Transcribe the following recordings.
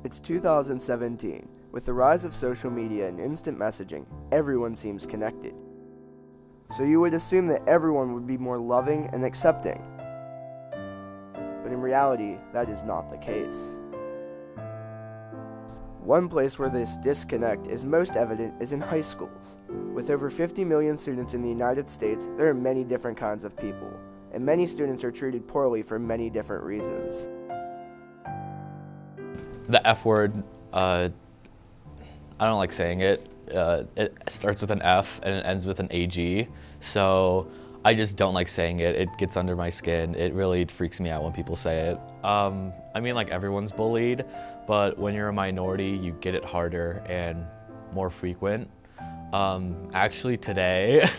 It's 2017. With the rise of social media and instant messaging, everyone seems connected. So you would assume that everyone would be more loving and accepting. But in reality, that is not the case. One place where this disconnect is most evident is in high schools. With over 50 million students in the United States, there are many different kinds of people, and many students are treated poorly for many different reasons. The F word, I don't like saying it. It starts with an F and it ends with an AG, so I just don't like saying it. It gets under my skin. It really freaks me out when people say it. I mean, like, everyone's bullied, but when you're a minority, you get it harder and more frequent. Actually today,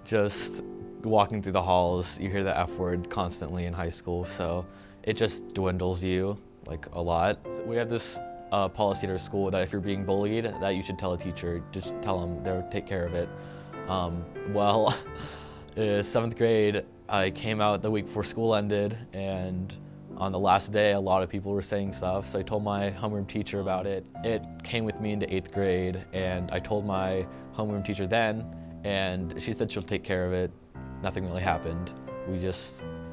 just walking through the halls, you hear the F word constantly in high school, so it just dwindles you like a lot. So we have this policy at our school that if you're being bullied, that you should tell a teacher. Just tell them, they'll take care of it. Well, 7th grade, I came out the week before school ended, and on the last day, a lot of people were saying stuff, so I told my homeroom teacher about it. It came with me into 8th grade, and I told my homeroom teacher then, and she said she'll take care of it. Nothing really happened.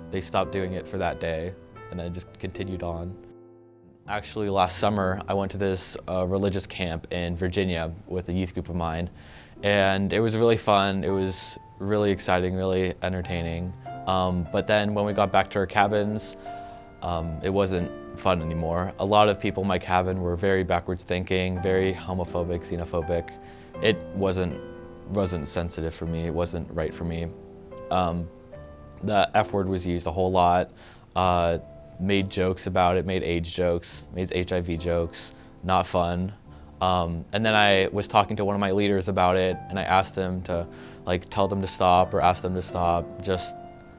They stopped doing it for that day, and then it just continued on. Actually, last summer, I went to this religious camp in Virginia with a youth group of mine, and it was really fun. It was really exciting, really entertaining. But then when we got back to our cabins, it wasn't fun anymore. A lot of people in my cabin were very backwards thinking, very homophobic, xenophobic. It wasn't sensitive for me. It wasn't right for me. The F word was used a whole lot. Made jokes about it, made AIDS jokes, made HIV jokes, not fun. And then I was talking to one of my leaders about it, and I asked him to tell them to stop or ask them to stop, just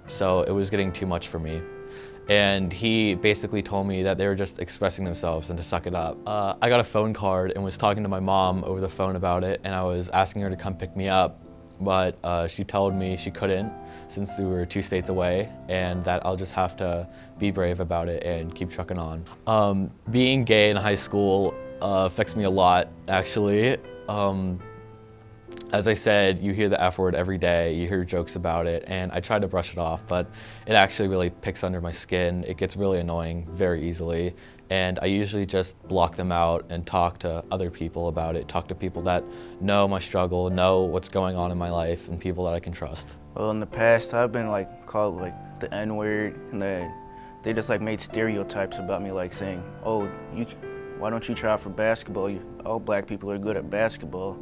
so it was getting too much for me. And he basically told me that they were just expressing themselves and to suck it up. I got a phone card and was talking to my mom over the phone about it, and I was asking her to come pick me up, but she told me she couldn't since we were 2 states away, and that I'll just have to be brave about it and keep trucking on. Being gay in high school affects me a lot, actually. As I said, you hear the F word every day, you hear jokes about it, and I try to brush it off, but it actually really picks under my skin. It gets really annoying very easily, and I usually just block them out and talk to other people about it, talk to people that know my struggle, know what's going on in my life, and people that I can trust. Well, in the past, I've been called the N-word, and then they just made stereotypes about me, saying, "Oh, why don't you try out for basketball? All black people are good at basketball."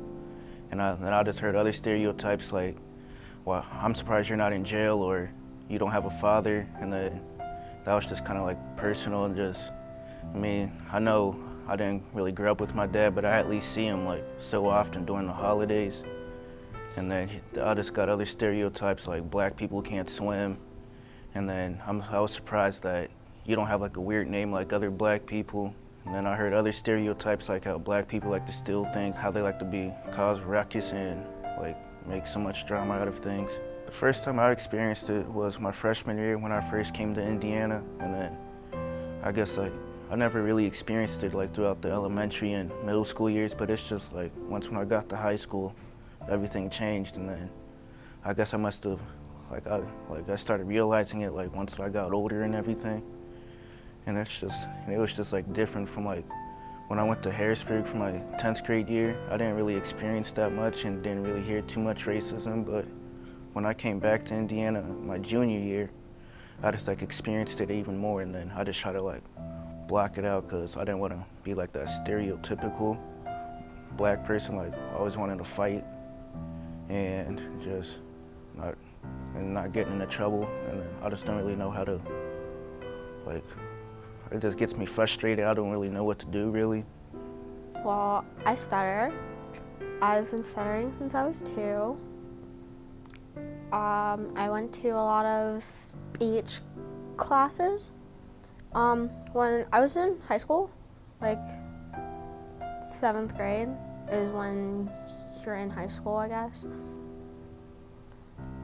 And I just heard other stereotypes well, I'm surprised you're not in jail, or you don't have a father. And then that was just kind of personal, and I know I didn't really grow up with my dad, but I at least see him so often during the holidays. And then I just got other stereotypes black people can't swim. And then I was surprised that you don't have a weird name like other black people. And then I heard other stereotypes how black people like to steal things, how they like to cause ruckus and make so much drama out of things. The first time I experienced it was my freshman year when I first came to Indiana, and then I guess I never really experienced it throughout the elementary and middle school years, but it's just once when I got to high school, everything changed, and then I guess I must have I started realizing it once I got older and everything. And it was just different from when I went to Harrisburg for my 10th grade year. I didn't really experience that much and didn't really hear too much racism, but when I came back to Indiana my junior year, I just experienced it even more, and then I just tried to block it out because I didn't want to be that stereotypical black person, always wanting to fight and just not getting into trouble, and then I just don't really know how to it just gets me frustrated. I don't really know what to do, really. Well, I stutter. I've been stuttering since I was 2. I went to a lot of speech classes. When I was in high school, 7th grade is when you're in high school, I guess.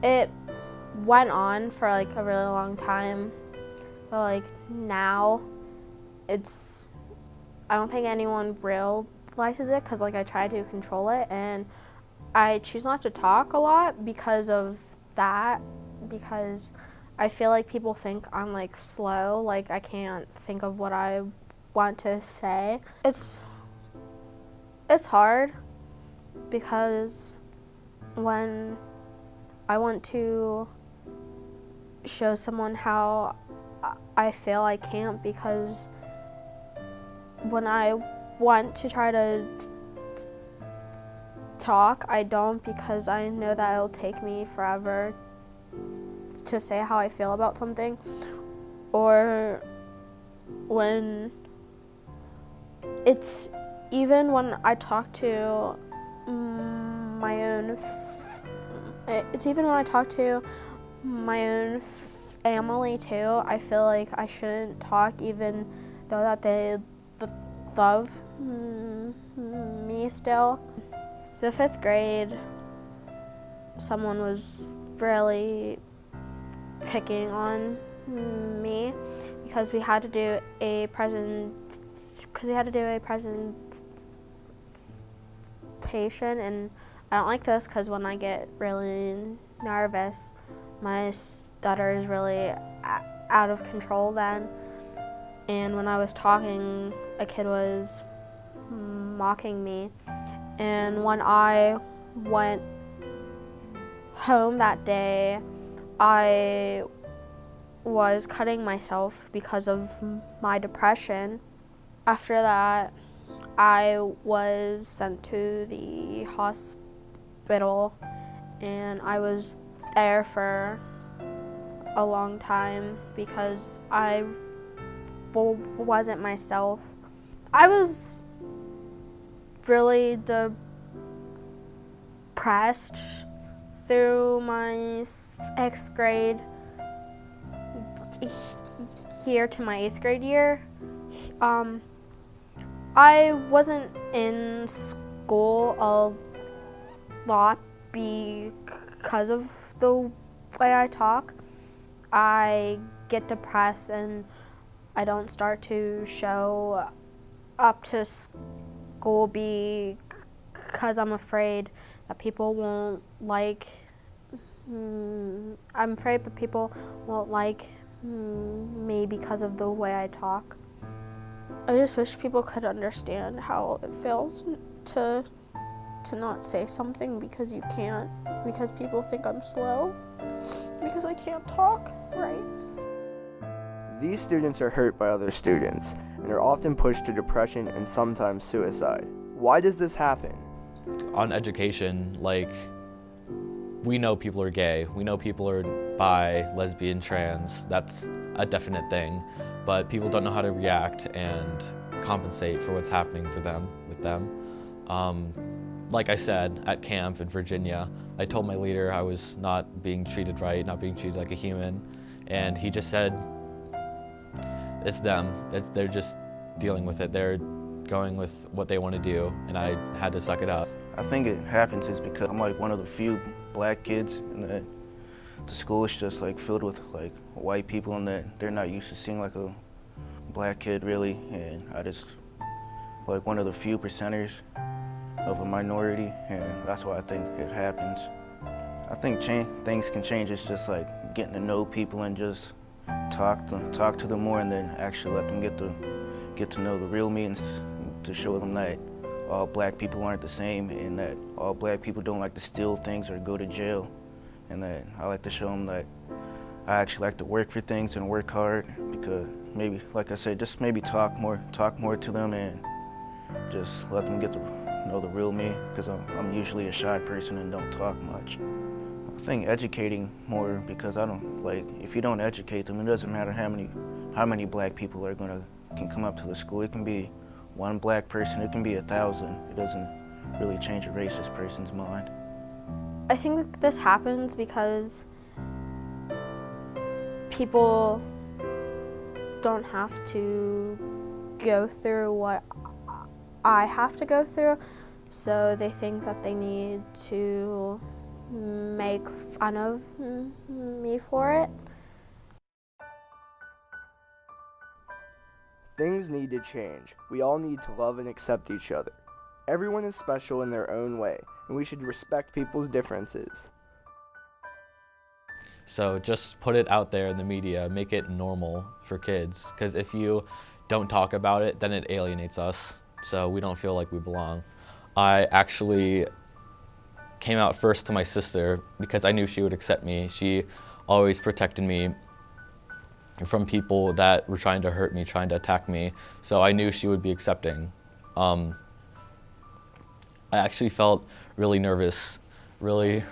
It went on for a really long time, but now it's I don't think anyone realizes it because like I try to control it, and I choose not to talk a lot because of that, because I feel like people think I'm like slow, like I can't think of what I want to say. It's hard because when I want to show someone how I feel, I can't, because when I want to try to talk, I don't, because I know that it'll take me forever to say how I feel about something. Or when it's even when I talk to my own family too, I feel like I shouldn't talk even though that they love me still. The 5th grade, someone was really picking on me because we had to do a presentation, and I don't like this because when I get really nervous, my stutter is really out of control then. And when I was talking, a kid was mocking me. And when I went home that day, I was cutting myself because of my depression. After that, I was sent to the hospital, and I was there for a long time because I wasn't myself. I was really depressed through my 6th grade year to my 8th grade year. I wasn't in school a lot because of the way I talk. I get depressed and I don't start to show up to school because I'm afraid that people won't like. I'm afraid that people won't like me because of the way I talk. I just wish people could understand how it feels to not say something because you can't, because people think I'm slow, because I can't talk right. These students are hurt by other students and are often pushed to depression and sometimes suicide. Why does this happen? On education, like, we know people are gay, we know people are bi, lesbian, trans, that's a definite thing, but people don't know how to react and compensate for what's happening with them. Like I said, at camp in Virginia, I told my leader I was not being treated right, not being treated like a human, and he just said, it's them, they're just dealing with it, they're going with what they want to do, and I had to suck it up. I think it happens is because I'm like one of the few black kids, and that the school is just like filled with like white people, and that they're not used to seeing like a black kid really, and I just like one of the few percenters of a minority, and that's why I think it happens. I think things can change. It's just like getting to know people and just talk to them more, and then actually let them get to know the real me, and to show them that all black people aren't the same, and that all black people don't like to steal things or go to jail, and that I like to show them that I actually like to work for things and work hard, because maybe, like I said, just maybe talk more to them and just let them get to know the real me, because I'm usually a shy person and don't talk much. I think educating more, because I don't like, if you don't educate them, it doesn't matter how many black people can come up to the school. It can be one black person, it can be 1,000. It doesn't really change a racist person's mind. I think this happens because people don't have to go through what I have to go through, so they think that they need to make fun of me for it. Things need to change. We all need to love and accept each other. Everyone is special in their own way, and we should respect people's differences. So just put it out there in the media, make it normal for kids, because if you don't talk about it, then it alienates us, so we don't feel like we belong. I actually came out first to my sister because I knew she would accept me. She always protected me from people that were trying to hurt me, trying to attack me, so I knew she would be accepting. I actually felt really nervous, really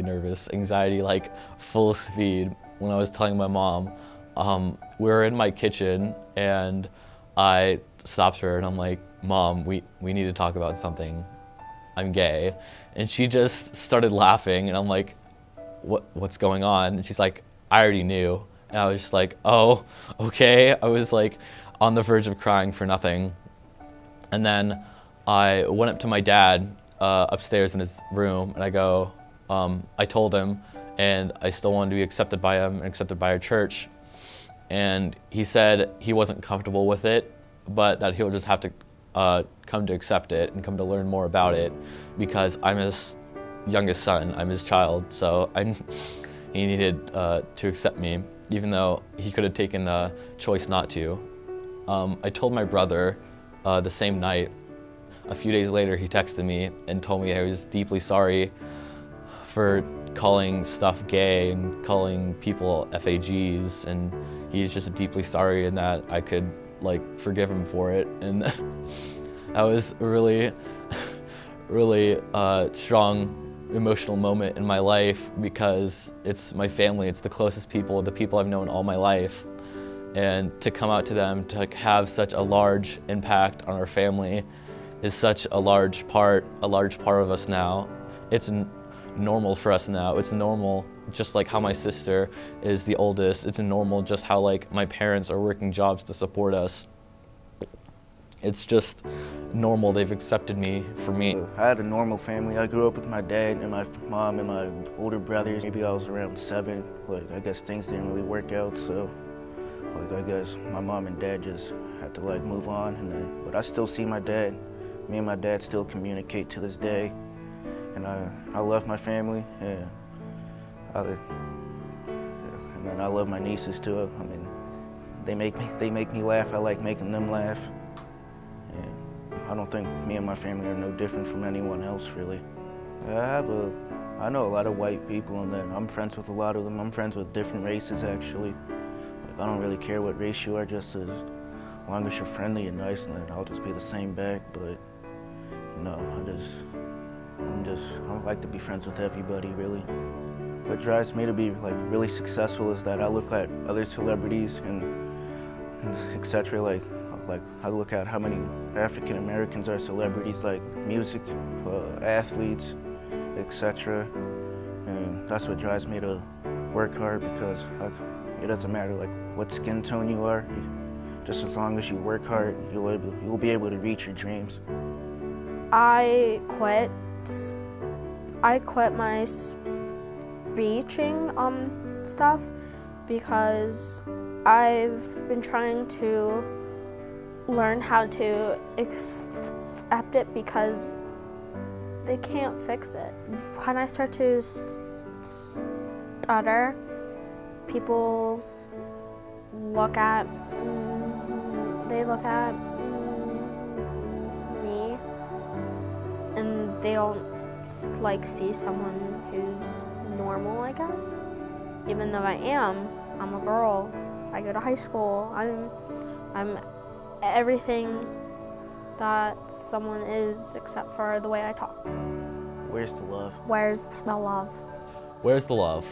nervous, anxiety like full speed when I was telling my mom. We were in my kitchen and I stopped her and I'm like, Mom, we need to talk about something. I'm gay. And she just started laughing and I'm like, what's going on? And she's like, I already knew. And I was just like, oh, okay. I was like on the verge of crying for nothing. And then I went up to my dad upstairs in his room and I go, I told him, and I still wanted to be accepted by him and accepted by our church. And he said he wasn't comfortable with it, but that he'll just have to come to accept it and come to learn more about it because I'm his youngest son, I'm his child, so he needed to accept me, even though he could have taken the choice not to. I told my brother the same night. A few days later, he texted me and told me I was deeply sorry for calling stuff gay and calling people FAGs, and he's just deeply sorry and that I could like forgive him for it. And that was a really strong emotional moment in my life because it's my family, it's the closest people, the people I've known all my life. And to come out to them, to have such a large impact on our family is such a large part of us now. It's normal for us now. It's normal, just like how my sister is the oldest. It's normal just how like my parents are working jobs to support us. It's just normal. They've accepted me for me. I had a normal family. I grew up with my dad and my mom and my older brothers. Maybe I was around 7. Like, I guess things didn't really work out, so like I guess my mom and dad just had to like move on. But I still see my dad. Me and my dad still communicate to this day. And I love my family, and then I love my nieces too. I mean, they make me laugh. I like making them laugh. And I don't think me and my family are no different from anyone else, really. I know a lot of white people, and then I'm friends with a lot of them. I'm friends with different races, actually. Like, I don't really care what race you are, just as long as you're friendly and nice, and then I'll just be the same back. But you know, I like to be friends with everybody, really. What drives me to be like really successful is that I look at other celebrities and etc. Like I look at how many African Americans are celebrities, like music, athletes, etc. And that's what drives me to work hard because it doesn't matter like what skin tone you are. Just as long as you work hard, you'll be able to reach your dreams. I quit my speeching stuff because I've been trying to learn how to accept it because they can't fix it. When I start to stutter, people look at me and they don't like see someone who's normal, I guess. Even though I'm a girl. I go to high school. I'm everything that someone is except for the way I talk. Where's the love? Where's the love? Where's the love?